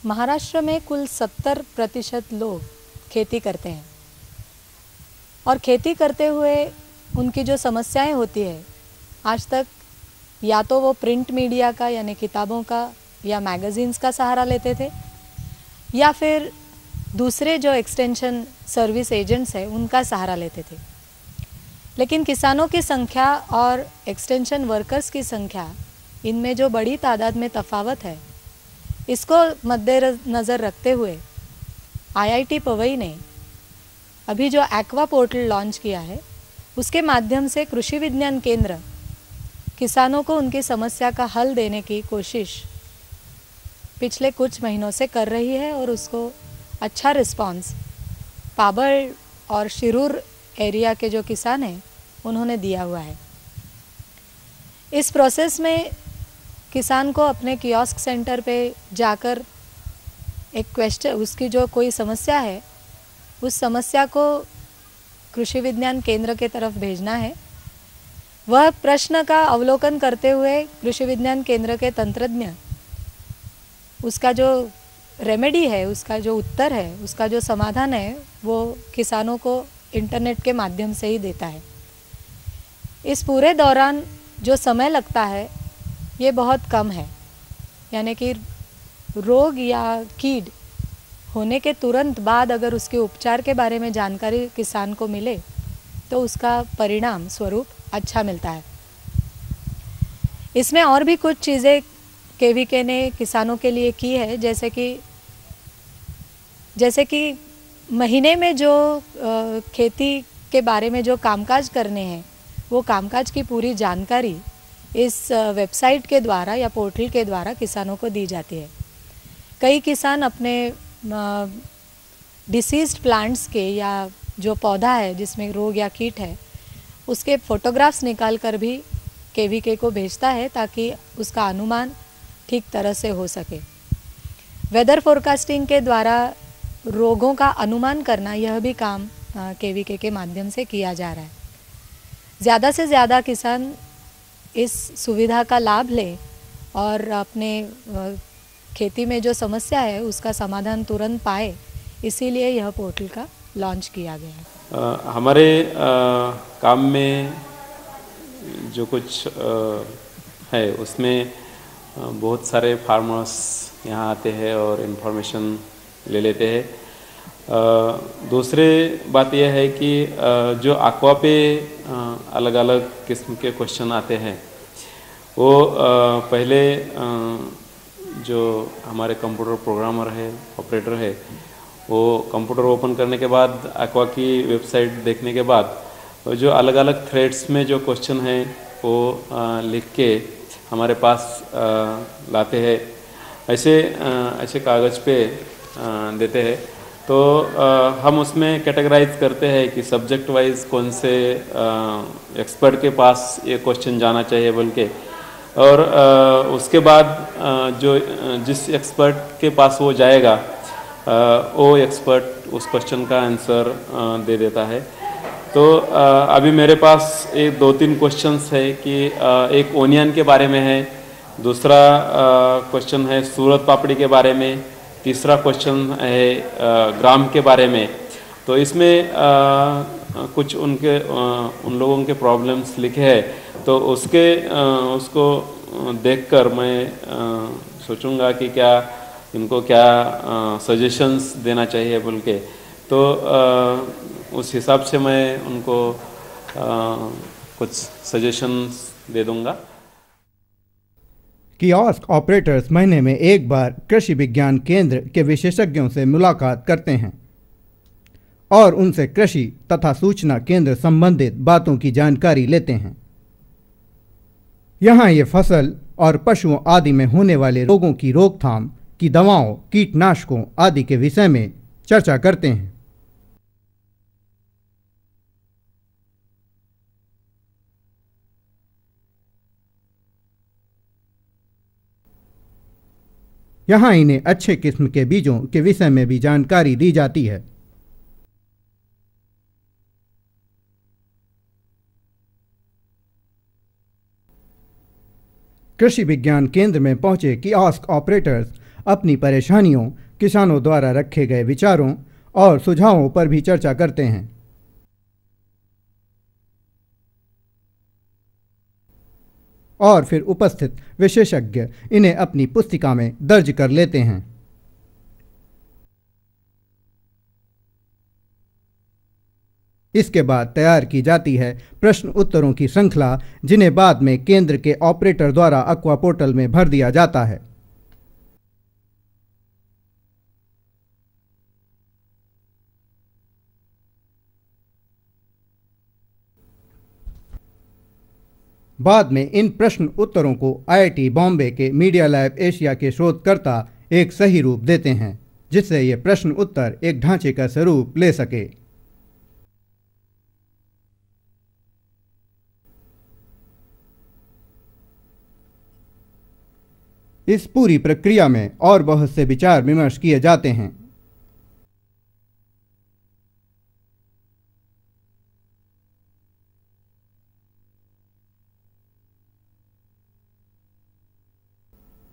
महाराष्ट्र में कुल 70% लोग खेती करते हैं और खेती करते हुए उनकी जो समस्याएं होती है, आज तक या तो वो प्रिंट मीडिया का यानी किताबों का या मैगज़ीन्स का सहारा लेते थे या फिर दूसरे जो एक्सटेंशन सर्विस एजेंट्स हैं उनका सहारा लेते थे। लेकिन किसानों की संख्या और एक्सटेंशन वर्कर्स की संख्या, इनमें जो बड़ी तादाद में तफावत है, इसको मद्देनज़र रखते हुए आईआईटी पवई ने अभी जो एक्वा पोर्टल लॉन्च किया है, उसके माध्यम से कृषि विज्ञान केंद्र किसानों को उनकी समस्या का हल देने की कोशिश पिछले कुछ महीनों से कर रही है और उसको अच्छा रिस्पांस पाबड़ और शिरूर एरिया के जो किसान हैं उन्होंने दिया हुआ है। इस प्रोसेस में किसान को अपने कियोस्क सेंटर पे जाकर एक क्वेश्चन, उसकी जो कोई समस्या है उस समस्या को कृषि विज्ञान केंद्र के तरफ भेजना है। वह प्रश्न का अवलोकन करते हुए कृषि विज्ञान केंद्र के तंत्रज्ञ उसका जो रेमेडी है, उसका जो उत्तर है, उसका जो समाधान है, वो किसानों को इंटरनेट के माध्यम से ही देता है। इस पूरे दौरान जो समय लगता है ये बहुत कम है, यानी कि रोग या कीट होने के तुरंत बाद अगर उसके उपचार के बारे में जानकारी किसान को मिले तो उसका परिणाम स्वरूप अच्छा मिलता है। इसमें और भी कुछ चीज़ें केवीके ने किसानों के लिए की है, जैसे कि महीने में जो खेती के बारे में जो कामकाज करने हैं, वो कामकाज की पूरी जानकारी इस वेबसाइट के द्वारा या पोर्टल के द्वारा किसानों को दी जाती है। कई किसान अपने डिसीज्ड प्लांट्स के या जो पौधा है जिसमें रोग या कीट है उसके फोटोग्राफ्स निकाल कर भी केवीके को भेजता है ताकि उसका अनुमान ठीक तरह से हो सके। वेदर फोरकास्टिंग के द्वारा रोगों का अनुमान करना, यह भी काम केवीके के माध्यम से किया जा रहा है। ज़्यादा से ज़्यादा किसान इस सुविधा का लाभ ले और अपने खेती में जो समस्या है उसका समाधान तुरंत पाए, इसीलिए यह पोर्टल का लॉन्च किया गया है। हमारे काम में जो कुछ है उसमें बहुत सारे फार्मर्स यहाँ आते हैं और इन्फॉर्मेशन ले लेते हैं। दूसरी बात यह है कि जो एक्वा पे अलग अलग किस्म के क्वेश्चन आते हैं, वो पहले जो हमारे कंप्यूटर प्रोग्रामर है, ऑपरेटर है, वो कंप्यूटर ओपन करने के बाद एक्वा की वेबसाइट देखने के बाद जो अलग अलग थ्रेड्स में जो क्वेश्चन हैं वो लिख के हमारे पास लाते हैं। ऐसे कागज़ पे देते हैं, तो हम उसमें कैटेगराइज करते हैं कि सब्जेक्ट वाइज कौन से एक्सपर्ट के पास ये क्वेश्चन जाना चाहिए बोल के, और उसके बाद जिस एक्सपर्ट के पास वो जाएगा वो एक्सपर्ट उस क्वेश्चन का आंसर दे देता है। तो अभी मेरे पास एक 2-3 क्वेश्चंस है कि एक ओनियन के बारे में है, दूसरा क्वेश्चन है सूरत पापड़ी के बारे में, तीसरा क्वेश्चन है ग्राम के बारे में। तो इसमें कुछ उन लोगों के प्रॉब्लम्स लिखे हैं, तो उसको देखकर मैं सोचूंगा कि इनको क्या सजेशंस देना चाहिए बोल के, तो उस हिसाब से मैं उनको कुछ सजेशंस दे दूंगा। कियोस्क ऑपरेटर्स महीने में एक बार कृषि विज्ञान केंद्र के विशेषज्ञों से मुलाकात करते हैं और उनसे कृषि तथा सूचना केंद्र संबंधित बातों की जानकारी लेते हैं। यहाँ ये फसल और पशुओं आदि में होने वाले रोगों की रोकथाम की दवाओं, कीटनाशकों आदि के विषय में चर्चा करते हैं। यहाँ इन्हें अच्छे किस्म के बीजों के विषय में भी जानकारी दी जाती है। कृषि विज्ञान केंद्र में पहुंचे कियोस्क ऑपरेटर्स अपनी परेशानियों, किसानों द्वारा रखे गए विचारों और सुझावों पर भी चर्चा करते हैं। और फिर उपस्थित विशेषज्ञ इन्हें अपनी पुस्तिका में दर्ज कर लेते हैं। इसके बाद तैयार की जाती है प्रश्न उत्तरों की श्रृंखला, जिन्हें बाद में केंद्र के ऑपरेटर द्वारा अक्वा पोर्टल में भर दिया जाता है। बाद में इन प्रश्न उत्तरों को IIT बॉम्बे के मीडिया लैब एशिया के शोधकर्ता एक सही रूप देते हैं, जिससे ये प्रश्न उत्तर एक ढांचे का स्वरूप ले सके। इस पूरी प्रक्रिया में और बहुत से विचार विमर्श किए जाते हैं।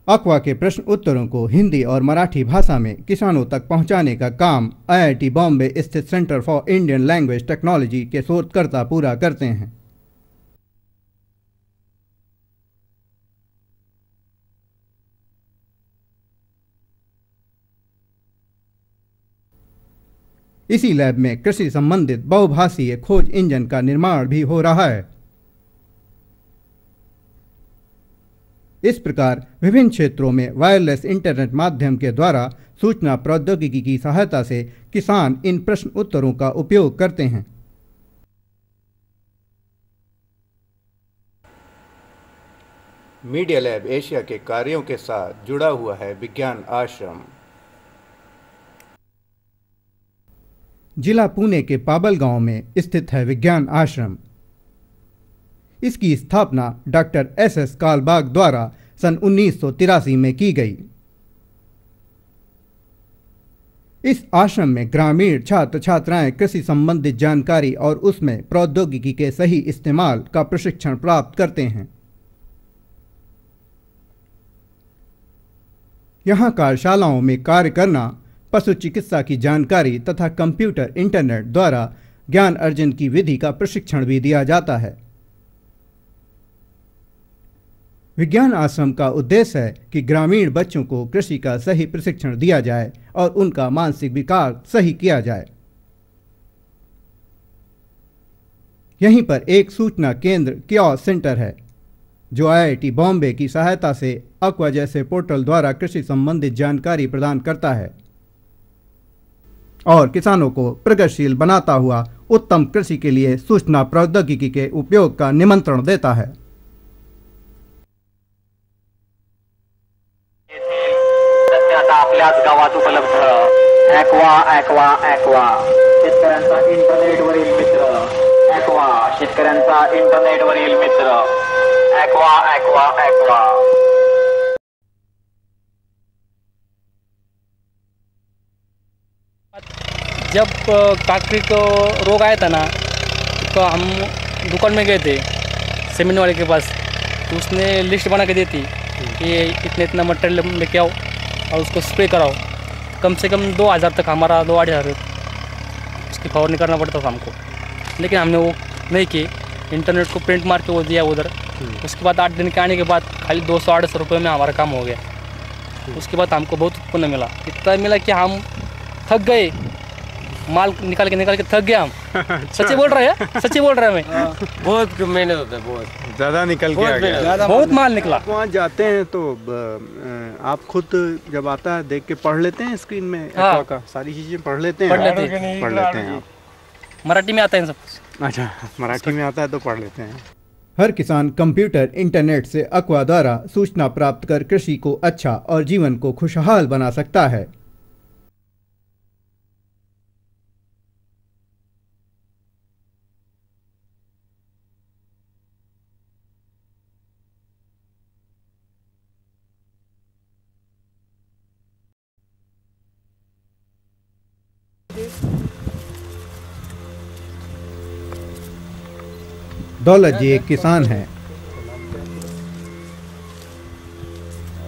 अक्वा के प्रश्न उत्तरों को हिंदी और मराठी भाषा में किसानों तक पहुंचाने का काम IIT बॉम्बे स्थित centre for Indian language technology के शोधकर्ता पूरा करते हैं। इसी लैब में कृषि संबंधित बहुभाषीय खोज इंजन का निर्माण भी हो रहा है। इस प्रकार विभिन्न क्षेत्रों में वायरलेस इंटरनेट माध्यम के द्वारा सूचना प्रौद्योगिकी की सहायता से किसान इन प्रश्न उत्तरों का उपयोग करते हैं। मीडिया लैब एशिया के कार्यों के साथ जुड़ा हुआ है विज्ञान आश्रम। जिला पुणे के पाबल गांव में स्थित है विज्ञान आश्रम। इसकी स्थापना डॉक्टर SS कालबाग द्वारा सन 1983 में की गई। इस आश्रम में ग्रामीण छात्र छात्राएं कृषि संबंधित जानकारी और उसमें प्रौद्योगिकी के सही इस्तेमाल का प्रशिक्षण प्राप्त करते हैं। यहाँ कार्यशालाओं में कार्य करना, पशु चिकित्सा की जानकारी तथा कंप्यूटर इंटरनेट द्वारा ज्ञान अर्जन की विधि का प्रशिक्षण भी दिया जाता है। विज्ञान आश्रम का उद्देश्य है कि ग्रामीण बच्चों को कृषि का सही प्रशिक्षण दिया जाए और उनका मानसिक विकास सही किया जाए। यहीं पर एक सूचना केंद्र कियोस्क सेंटर है, जो IIT बॉम्बे की सहायता से अक्वा जैसे पोर्टल द्वारा कृषि संबंधित जानकारी प्रदान करता है और किसानों को प्रगतिशील बनाता हुआ उत्तम कृषि के लिए सूचना प्रौद्योगिकी के उपयोग का निमंत्रण देता है। आपल्याच गावात उपलब्ध ॲक्वा शेतकऱ्यांचा इंटरनेटवरील मित्र शेतकऱ्यांचा इंटरनेटवरील मित्र ॲक्वा। जब काकड़ी को रोग आया था ना, तो हम दुकान में गए थे सेमिन वाले के पास, तो उसने लिस्ट बना के दी थी कि इतना मटेरियल लेके आओ और उसको स्प्रे कराओ। कम से कम 2000 तक हमारा 2-2.5 उसकी फवारनी करना पड़ता था हमको, लेकिन हमने वो नहीं की। इंटरनेट को प्रिंट मार के वो दिया उधर। उसके बाद 8 दिन के आने के बाद खाली 200-250 रुपये में हमारा काम हो गया। उसके बाद हमको बहुत उत्पन्न मिला, इतना मिला कि हम थक गए, माल निकाल के थक गया हम। सच्ची बोल रहे हैं, सच्ची बोल रहे हैं मैं। बहुत मेहनत होता है, बहुत ज़्यादा निकल के आ गया, बहुत माल निकला। वहाँ जाते हैं तो आप खुद जब आता है देख के पढ़ लेते हैं स्क्रीन में हाँ। का सारी चीज़ें पढ़ लेते हैं। पढ़ लेते हैं आप। मराठी में आता है सब कुछ। अच्छा, मराठी में आता है तो पढ़ लेते हैं। हर किसान कंप्यूटर इंटरनेट से अक्वा द्वारा सूचना प्राप्त कर कृषि को अच्छा और जीवन को खुशहाल बना सकता है। दौलत जी एक किसान हैं।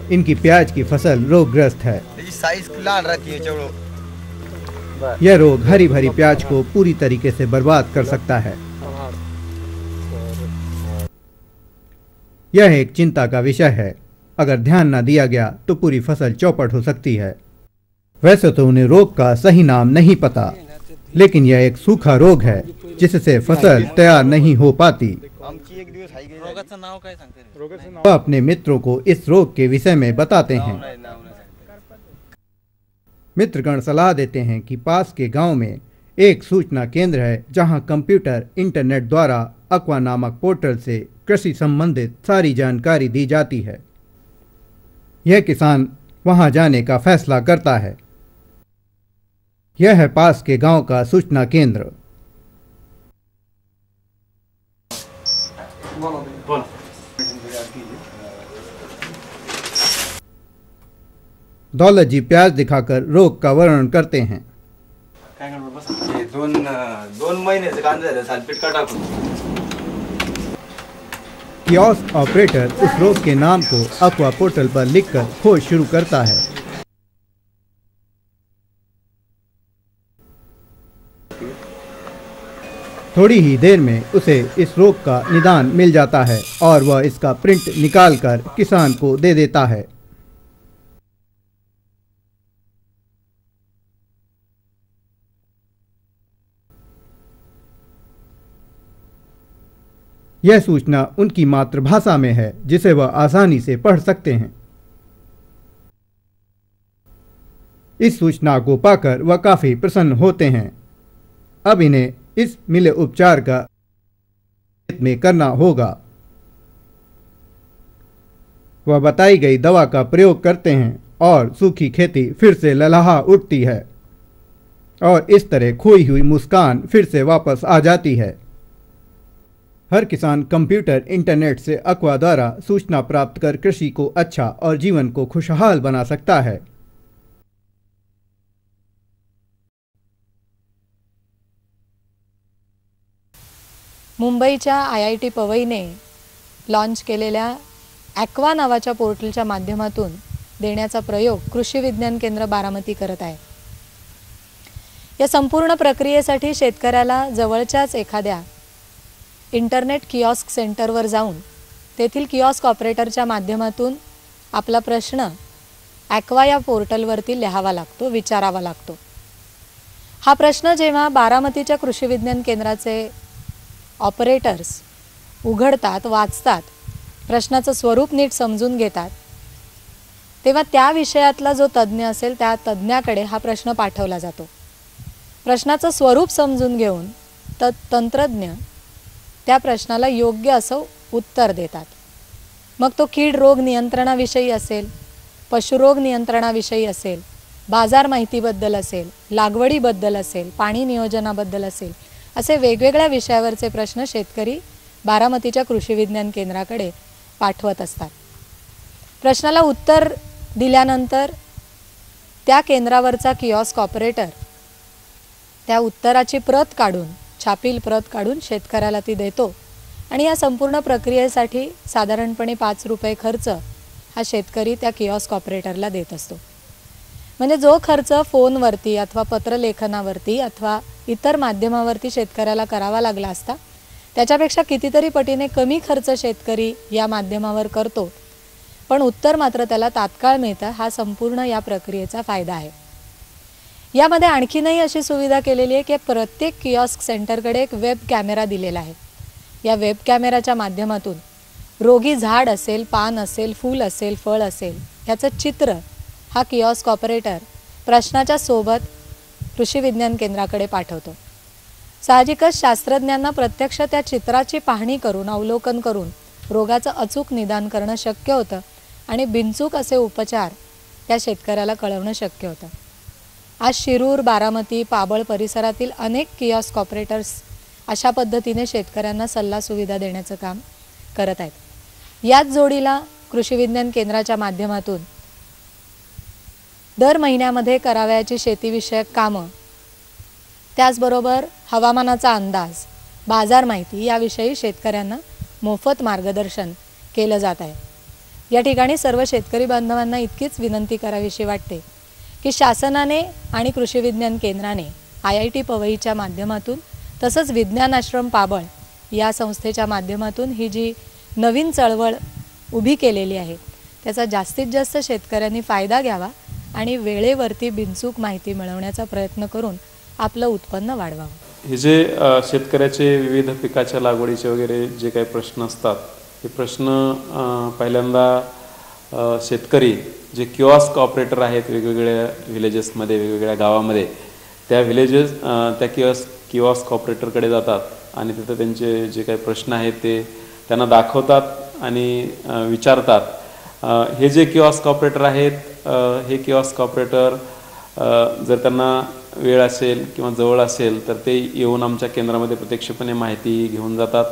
इनकी प्याज की फसल रोगग्रस्त है। साइज लाल रहती है चलो। यह रोग हरी भरी प्याज को पूरी तरीके से बर्बाद कर सकता है। यह एक चिंता का विषय है। अगर ध्यान न दिया गया तो पूरी फसल चौपट हो सकती है। वैसे तो उन्हें रोग का सही नाम नहीं पता, लेकिन यह एक सूखा रोग है जिससे फसल तैयार नहीं हो पाती। वह अपने मित्रों को इस रोग के विषय में बताते हैं। मित्रगण सलाह देते हैं कि पास के गांव में एक सूचना केंद्र है जहां कंप्यूटर इंटरनेट द्वारा अक्वा नामक पोर्टल से कृषि संबंधित सारी जानकारी दी जाती है। यह किसान वहां जाने का फैसला करता है। यह है पास के गांव का सूचना केंद्र। दौलत जी प्याज दिखाकर रोग का वर्णन करते हैं। दोन महिन्याचं कांदा झालं सालपीठ का टाकून। कियोस्क ऑपरेटर उस रोग के नाम को अक्वा पोर्टल पर लिखकर खोज शुरू करता है। थोड़ी ही देर में उसे इस रोग का निदान मिल जाता है और वह इसका प्रिंट निकालकर किसान को दे देता है। यह सूचना उनकी मातृभाषा में है जिसे वह आसानी से पढ़ सकते हैं। इस सूचना को पाकर वह काफी प्रसन्न होते हैं। अब इन्हें इस मिले उपचार का में करना होगा। वह बताई गई दवा का प्रयोग करते हैं और सूखी खेती फिर से ललहा उठती है और इस तरह खोई हुई मुस्कान फिर से वापस आ जाती है। हर किसान कंप्यूटर इंटरनेट से अक्वा द्वारा सूचना प्राप्त कर कृषि को अच्छा और जीवन को खुशहाल बना सकता है। मुंबईच्या IIT पवईने लॉन्च केलेल्या ॲक्वा नावाच्या पोर्टलच्या माध्यमातून देण्याचा प्रयोग कृषी विज्ञान केंद्र बारामती करत आहे। या संपूर्ण प्रक्रियेसाठी शेतकऱ्याला जवळच्याच एखाद्या इंटरनेट कियोस्क सेंटरवर जाऊन तेथील कियोस्क ऑपरेटरच्या माध्यमातून आपला प्रश्न ॲक्वा या पोर्टलवरती लिहावा लागतो, विचारावा लागतो। हा प्रश्न जेव्हा बारामतीच्या कृषी विज्ञान केंद्राचे ऑपरेटर्स उघडतात, वाचतात, प्रश्नाचं स्वरूप नीट समजून घेतात, तेव्हा त्या विषयातला जो तज्ञ असेल त्या तज्ञाकडे हा प्रश्न पाठवला जातो। प्रश्नाचं स्वरूप समजून घेऊन तंत्रज्ञ त्या प्रश्नाला योग्य असं उत्तर देतात। मग तो कीड रोग नियंत्रणाविषयी असेल, पशुरोग नियंत्रणाविषयी असेल, बाजार माहितीबद्दल असेल, लागवडीबद्दल असेल, पाणी नियोजनाबद्दल असेल, असे वेगवेगळ्या विषयावरचे प्रश्न शेतकरी बारामतीच्या कृषी विज्ञान केंद्राकडे पाठवत असतात। प्रश्नाला उत्तर दिल्यानंतर त्या केंद्रावरचा कियोस्क ऑपरेटर त्या उत्तराची प्रत काढून, छापील प्रत काढून शेतकऱ्याला ती देतो आणि या संपूर्ण प्रक्रियेसाठी साधारणपणे 5 रुपये खर्च हा शेतकरी त्या कियोस्क ऑपरेटरला देत असतो। म्हणजे जो खर्च फोनवरती अथवा पत्रलेखनावरती अथवा इतर माध्यमावरती शेतकऱ्याला करावा लागला असता त्याच्यापेक्षा कितीतरी पटीने कमी खर्च शेतकरी या माध्यमावर करतो, पण उत्तर मात्र त्याला तात्काळ मिळतं। हा संपूर्ण या प्रक्रियेचा फायदा आहे। यामध्ये आणखीनही अशी सुविधा केलेली आहे की प्रत्येक कियोस्क सेंटरकडे एक वेब कॅमेरा दिलेला आहे। या वेब कॅमेराच्या माध्यमातून रोगी झाड असेल, पान असेल, फूल असेल, फळ असेल याचं चित्र हा कियोस्क ऑपरेटर प्रश्नाच्या सोबत कृषी विज्ञान केंद्राकडे पाठवतो। साहजिकच शास्त्रज्ञांना प्रत्यक्ष त्या चित्राची पाहणी करून, अवलोकन करून रोगाचं अचूक निदान करणं शक्य होतं आणि बिनचूक असे उपचार त्या शेतकऱ्याला कळवणं शक्य होतं। आज शिरूर, बारामती, पाबळ परिसरातील अनेक कियोस्क ऑपरेटर्स अशा पद्धतीने शेतकऱ्यांना सल्ला सुविधा देण्याचं काम करत आहेत। याच जोडीला कृषी विज्ञान केंद्राच्या माध्यमातून दर महिन्यामध्ये करावयाची शेतीविषयक कामं, त्याचबरोबर हवामानाचा अंदाज, बाजार माहिती याविषयी शेतकऱ्यांना मोफत मार्गदर्शन केलं जात आहे। या ठिकाणी सर्व शेतकरी बांधवांना इतकीच विनंती करावीशी वाटते की शासनाने आणि कृषी विज्ञान केंद्राने IIT पवईच्या माध्यमातून तसंच विज्ञान आश्रम पाबळ या संस्थेच्या माध्यमातून ही जी नवीन चळवळ उभी केलेली आहे त्याचा जास्तीत जास्त शेतकऱ्यांनी फायदा घ्यावा आणि वेळेवरती बिनचूक माहिती मिळवण्याचा प्रयत्न करून आपलं उत्पन्न वाढवावं। हे जे शेतकऱ्याचे विविध पिकाच्या लागवडीचे वगैरे जे काही प्रश्न असतात हे प्रश्न पहिल्यांदा शेतकरी जे किऑस्क ऑपरेटर आहेत वेगवेगळ्या विलेजेसमध्ये वेगवेगळ्या गावामध्ये त्या किऑस्क ऑपरेटरकडे जातात आणि तिथं त्यांचे जे काही प्रश्न आहेत ते त्यांना दाखवतात आणि विचारतात। हे जे किऑस्क ऑपरेटर आहेत हे किऑस्क ऑपरेटर जर त्यांना वेळ असेल किंवा जवळ असेल तर ते येऊन आमच्या केंद्रामध्ये प्रत्यक्षपणे माहिती घेऊन जातात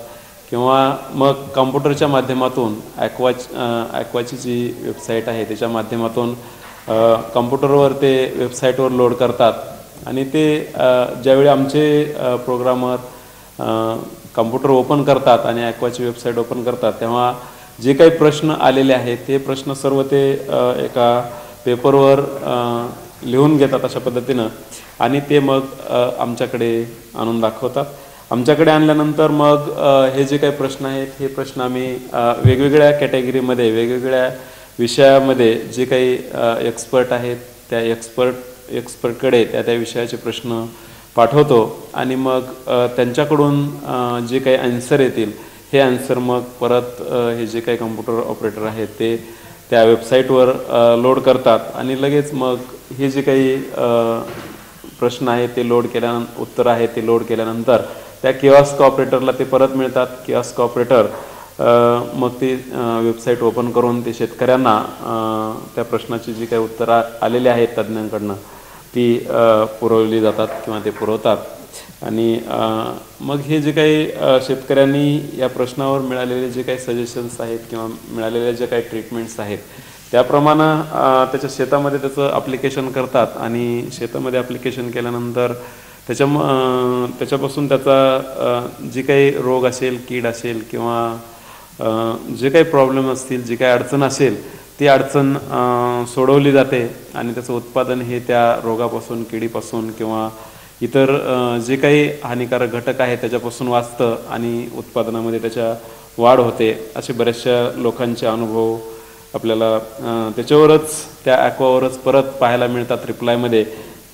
किंवा मग कॉम्प्युटरच्या माध्यमातून ॲक्वाची जी वेबसाईट आहे त्याच्या माध्यमातून कॉम्प्युटरवर ते वेबसाईटवर लोड करतात आणि ते ज्यावेळी आमचे प्रोग्रामर कॉम्प्युटर ओपन करतात आणि ॲक्वाची वेबसाईट ओपन करतात तेव्हा जे काही प्रश्न आलेले आहेत ते प्रश्न सर्व ते एका पेपरवर लिहून घेतात अशा पद्धतीनं आणि ते मग आमच्याकडे आणून दाखवतात। आमच्याकडे आणल्यानंतर मग हे जे काही प्रश्न आहेत हे प्रश्न आम्ही वेगवेगळ्या कॅटेगरीमध्ये वेगवेगळ्या विषयामध्ये जे काही एक्सपर्ट आहेत त्या एक्सपर्टकडे त्या विषयाचे प्रश्न पाठवतो आणि मग त्यांच्याकडून जे काही आन्सर येतील हे आन्सर मग परत हे जे काही कॉम्प्युटर ऑपरेटर आहेत ते त्या वेबसाईटवर लोड करतात आणि लगेच मग हे जे काही प्रश्न आहेत ते लोड केल्यानंतर उत्तर आहे ते लोड केल्यानंतर त्या किऑस्क ऑपरेटरला ते परत मिळतात। किऑस्क ऑपरेटर मग ते वेबसाईट ओपन करून ते शेतकऱ्यांना त्या प्रश्नाची जी काही उत्तरं आलेली आहेत तज्ज्ञांकडनं ती पुरवली जातात किंवा ते पुरवतात आणि मग हे जे काही शेतकऱ्यांनी या प्रश्नावर मिळालेले जे काही सजेशन्स आहेत किंवा मिळालेले जे काही ट्रीटमेंट्स आहेत त्याप्रमाणे त्याच्या शेतामध्ये त्याचं ॲप्लिकेशन करतात आणि शेतामध्ये ॲप्लिकेशन केल्यानंतर त्याच्यापासून त्याचा जे काही रोग असेल कीड असेल किंवा जे काही प्रॉब्लेम असतील जी काही अडचण असेल ती अडचण सोडवली जाते आणि त्याचं उत्पादन हे त्या रोगापासून किडीपासून किंवा इतर जे काही हानिकारक घटक आहेत त्याच्यापासून वाचतं आणि उत्पादनामध्ये त्याच्या वाढ होते। असे बरेचशा लोकांचे अनुभव आपल्याला त्याच्यावरच त्या ॲक्वावरच परत पाहायला मिळतात रिप्लायमध्ये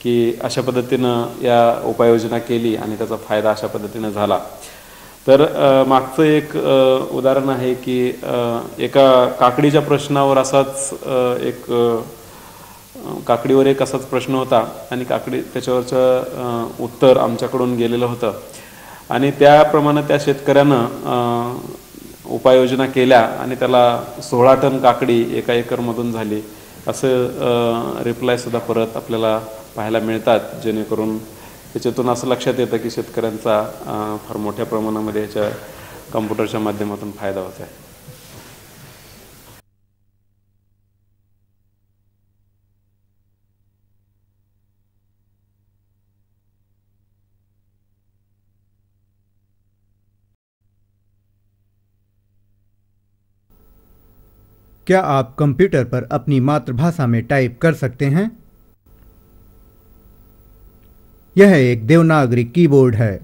की अशा पद्धतीनं या उपाययोजना केली आणि त्याचा फायदा अशा पद्धतीनं झाला। तर मागचं एक उदाहरण आहे की एका काकडीच्या प्रश्नावर असाच काकडीवर एक असाच प्रश्न होता आणि त्याच्यावरचं उत्तर आमच्याकडून गेलेलं होतं आणि त्याप्रमाणे त्या शेतकऱ्यानं उपाययोजना केल्या आणि त्याला 16 टन काकडी एका एकरमधून झाली असं रिप्लायसुद्धा परत आपल्याला पाहायला मिळतात जेणेकरून त्याच्यातून असं लक्षात येतं की शेतकऱ्यांचा फार मोठ्या प्रमाणामध्ये याच्या कॉम्प्युटरच्या माध्यमातून फायदा होत आहे। क्या आप कंप्यूटर पर अपनी मातृभाषा में टाइप कर सकते हैं? यह एक देवनागरी कीबोर्ड है।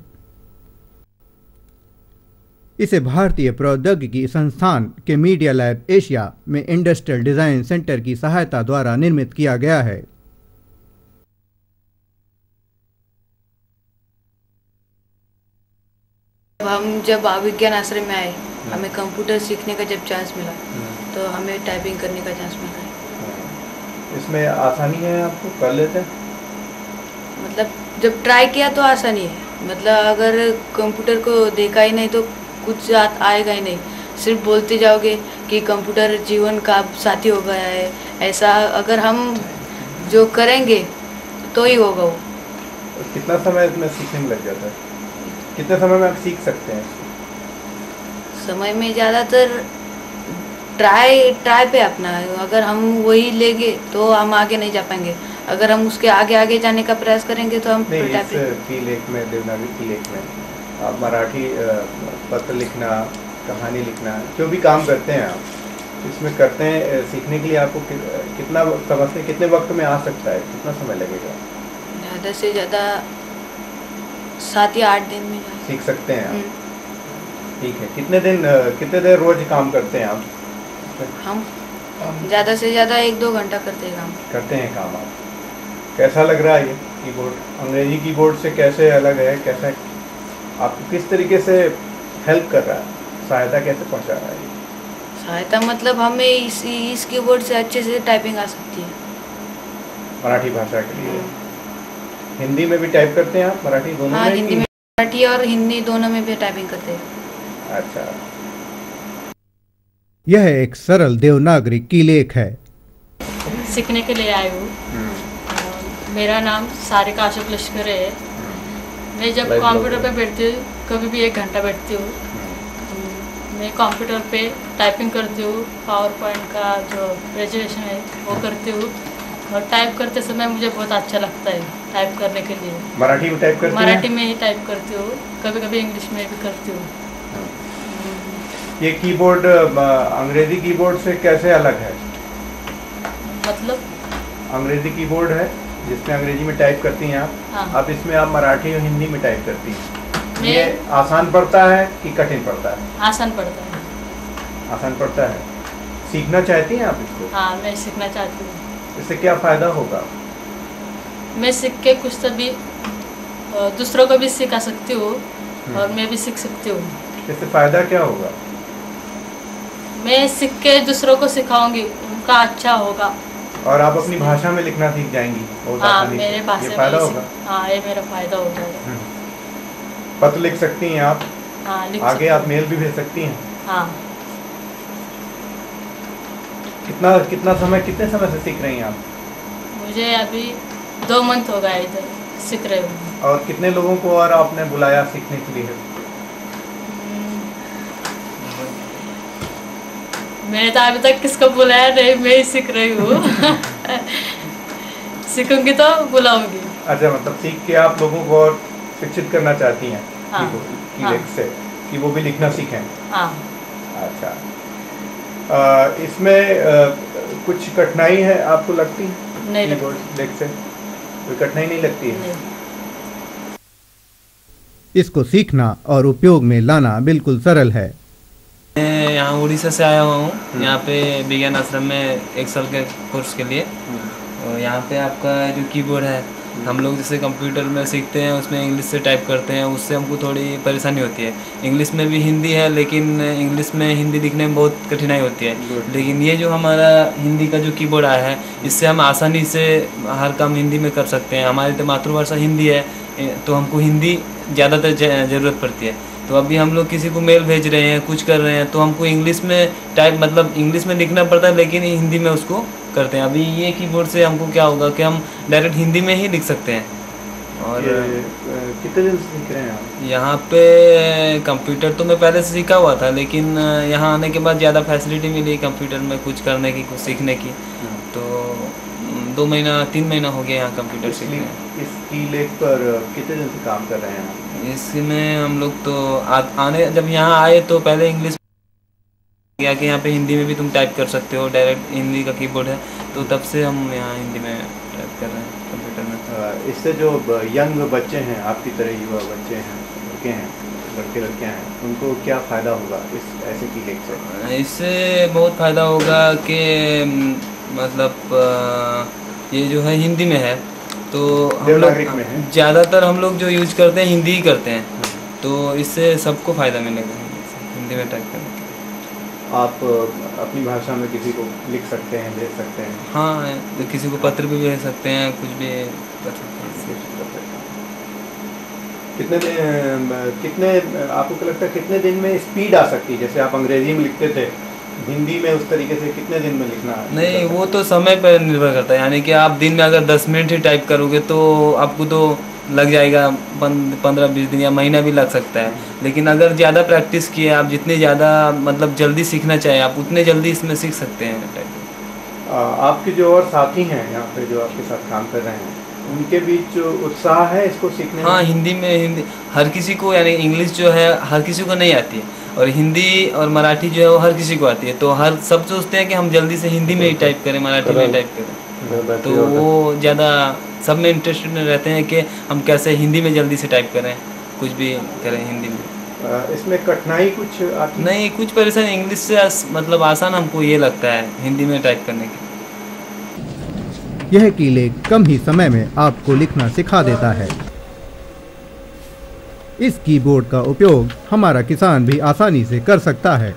इसे भारतीय प्रौद्योगिकी संस्थान के मीडिया लैब एशिया में इंडस्ट्रियल डिजाइन सेंटर की सहायता द्वारा निर्मित किया गया है। हम जब विज्ञान आश्रम में आए हमें कंप्यूटर सीखने का जब चांस मिला तो हमें टाइपिंग करने का चांस मिला। इसमें आसानी है, आपको कर लेते हैं? मतलब जब ट्राई किया तो आसानी है, मतलब अगर कंप्यूटर को देखा ही नहीं तो कुछ आएगा ही नहीं, सिर्फ बोलते जाओगे कि कंप्यूटर जीवन का साथी हो गया है, ऐसा अगर हम जो करेंगे तो ही होगा वो। कितना समय इसमें सीखने में लग जाता है? कितने समय में आप सीख सकते हैं? समय में ज़्यादातर ट्राई पे अपना है, अगर हम वही लेंगे तो हम आगे नहीं जा पाएंगे, अगर हम उसके आगे जाने का प्रयास करेंगे तो हम कीलेख में देवनागरी कीलेख में आप मराठी पत्र लिखना, कहानी लिखना, जो भी काम करते हैं आप, इसमें करते हैं सीखने के लिए आपको कितना समझते कितने वक्त में आ सकता है, कितना समय लगेगा? ज़्यादा से ज़्यादा 7 या 8 दिन में सीख सकते हैं आप? ठीक है। कितने देर रोज काम करते हैं आप? हम ज़्यादा से ज़्यादा 1-2 घंटा करते हैं काम। आप कैसा लग रहा है ये कीबोर्ड? अंग्रेजी कीबोर्ड से कैसे अलग है? कैसे आपको किस तरीके से हेल्प कर रहा है, सहायता कैसे पहुंचा रहा है? सहायता मतलब हमें इस कीबोर्ड से अच्छे से टाइपिंग आ सकती है मराठी भाषा के लिए। हिंदी में भी टाइप करते हैं आप? मराठी दोनों हाँ, में? हिंदी में, मराठी और हिंदी दोनों में भी टाइपिंग करते हैं। अच्छा। यह एक सरल देवनागरी कीलेख है। सीखने के लिए आई हूँ। मेरा नाम सारिका अशोक लश्कर है। मैं जब कंप्यूटर पे बैठती हूँ, कभी भी 1 घंटा बैठती हूँ, मैं कंप्यूटर पे टाइपिंग करती हूँ। पावर पॉइंट का जो प्रेजेंटेशन है वो करती हूँ, और टाइप करते समय मुझे बहुत अच्छा लगता है टाइप करने के लिए। मराठी में टाइप करती हैं? मराठी में ही टाइप करती हूँ, कभी कभी इंग्लिश में भी करती हूँ। ये कीबोर्ड अंग्रेजी कीबोर्ड से कैसे अलग है? मतलब अंग्रेजी कीबोर्ड है जिसमें अंग्रेजी में टाइप करती हैं आप। हाँ। अब इसमें आप मराठी और हिंदी में टाइप करती हैं। मैं- ये आसान पड़ता है कि कठिन पड़ता है? आसान पड़ता है। आसान पड़ता है। सीखना चाहती हैं आप इसको? हाँ, मैं सीखना चाहती हूँ। इससे क्या फ़ायदा होगा? मैं सीख के कुछ तभी दूसरों को भी सिखा सकती हूँ, और मैं भी सीख सकती हूँ। इससे फ़ायदा क्या होगा? मैं सीख के दूसरों को सिखाऊंगी, उनका अच्छा होगा। और आप अपनी भाषा में लिखना सीख जाएंगी बहुत हाँ, आसानी से। मेरे भाषा ये फ़ायदा में होगा? हाँ, ये मेरा फ़ायदा हो जाएगा। पत्र लिख सकती हैं आप? हाँ, लिख आगे सकती आप हूँ। मेल भी भेज सकती हैं? हाँ। कितने समय से सीख रही हैं आप? मुझे अभी 2 मंथ हो गया इधर सीख रही हूँ। और कितने लोगों को और आपने बुलाया सीखने के लिए? मैंने तो अभी तक किसको बुलाया नहीं, मैं ही सीख रही हूँ। सीखूंगी तो बुलाऊंगी। अच्छा, मतलब सीख के आप लोगों को और शिक्षित करना चाहती हैं? हाँ। कीबोर्ड से कि वो भी लिखना सीखें? हाँ। अच्छा। इसमें कुछ कठिनाई है आपको लगती है? नहीं लगती। कीबोर्ड लिख से कोई कठिनाई नहीं लगती है? नहीं। इसको सीखना और उपयोग में लाना बिल्कुल सरल है। मैं यहाँ उड़ीसा से आया हुआ हूँ। यहाँ पे विज्ञान आश्रम में 1 साल के कोर्स के लिए। और यहाँ पे आपका जो कीबोर्ड है, हम लोग जैसे कंप्यूटर में सीखते हैं उसमें इंग्लिश से टाइप करते हैं, उससे हमको थोड़ी परेशानी होती है। इंग्लिश में भी हिंदी है, लेकिन इंग्लिश में हिंदी लिखने में बहुत कठिनाई होती है। लेकिन ये जो हमारा हिंदी का जो कीबोर्ड आया है, इससे हम आसानी से हर काम हिंदी में कर सकते हैं। हमारी तो मातृभाषा हिंदी है, तो हमको हिंदी ज़्यादातर ज़रूरत पड़ती है। तो अभी हम लोग किसी को मेल भेज रहे हैं, कुछ कर रहे हैं, तो हमको इंग्लिश में टाइप मतलब इंग्लिश में लिखना पड़ता है, लेकिन हिंदी में उसको करते हैं। अभी ये कीबोर्ड से हमको क्या होगा कि हम डायरेक्ट हिंदी में ही लिख सकते हैं। और कितने दिन से सीख रहे हैं आप? यहाँ पे कंप्यूटर तो मैं पहले से सीखा हुआ था, लेकिन यहाँ आने के बाद ज़्यादा फैसिलिटी मिली कंप्यूटर में कुछ करने की, कुछ सीखने की। तो 2 महीना 3 महीना हो गया यहाँ कंप्यूटर सीखने। इस कीलेख पर कितने दिन से काम कर रहे हैं आप? इसमें हम लोग तो आने जब यहाँ आए तो पहले इंग्लिश किया कि यहाँ पे हिंदी में भी तुम टाइप कर सकते हो, डायरेक्ट हिंदी का कीबोर्ड है, तो तब से हम यहाँ हिंदी में टाइप कर रहे हैं कंप्यूटर में। इससे जो यंग बच्चे हैं, आपकी तरह युवा बच्चे हैं, लड़के लड़कियाँ हैं, उनको क्या फ़ायदा होगा इस ऐसे कीलेख से? इससे बहुत फ़ायदा होगा कि मतलब ये जो है हिंदी में है, तो हम लोग ज़्यादातर हम लोग जो यूज करते हैं हिंदी ही करते हैं, तो इससे सबको फ़ायदा मिलेगा हिंदी में टाइप करने के। आप अपनी भाषा में किसी को लिख सकते हैं, भेज सकते हैं? हाँ, तो किसी को पत्र भी भेज सकते हैं, कुछ भी कर सकते हैं। कितने आपको क्या लगता है कितने दिन में स्पीड आ सकती है? जैसे आप अंग्रेजी में लिखते थे, हिंदी में उस तरीके से कितने दिन में लिखना है? नहीं, वो तो समय पर निर्भर करता है। यानी कि आप दिन में अगर 10 मिनट ही टाइप करोगे तो आपको तो लग जाएगा 15-20 दिन या महीना भी लग सकता है। लेकिन अगर ज़्यादा प्रैक्टिस किए आप, जितने ज़्यादा मतलब जल्दी सीखना चाहें आप, उतने जल्दी इसमें सीख सकते हैं टाइपिंग। आपके जो और साथी हैं यहाँ पे जो आपके साथ काम कर रहे हैं, उनके बीच जो उत्साह है इसको सीखने हाँ, में? हिंदी हर किसी को, यानी इंग्लिश जो है हर किसी को नहीं आती है, और हिंदी और मराठी जो है वो हर किसी को आती है। तो हर सब सोचते हैं कि हम जल्दी से हिंदी में ही टाइप करें, मराठी में टाइप करें। तो वो ज़्यादा सब में इंटरेस्टेड रहते हैं कि हम कैसे हिंदी में जल्दी से टाइप करें, कुछ भी करें हिंदी में। इसमें कठिनाई कुछ आती? नहीं, कुछ परेशानी इंग्लिश से मतलब आसान हमको ये लगता है हिंदी में टाइप करने की। यह कीलेख कम ही समय में आपको लिखना सिखा देता है। इस कीबोर्ड का उपयोग हमारा किसान भी आसानी से कर सकता है।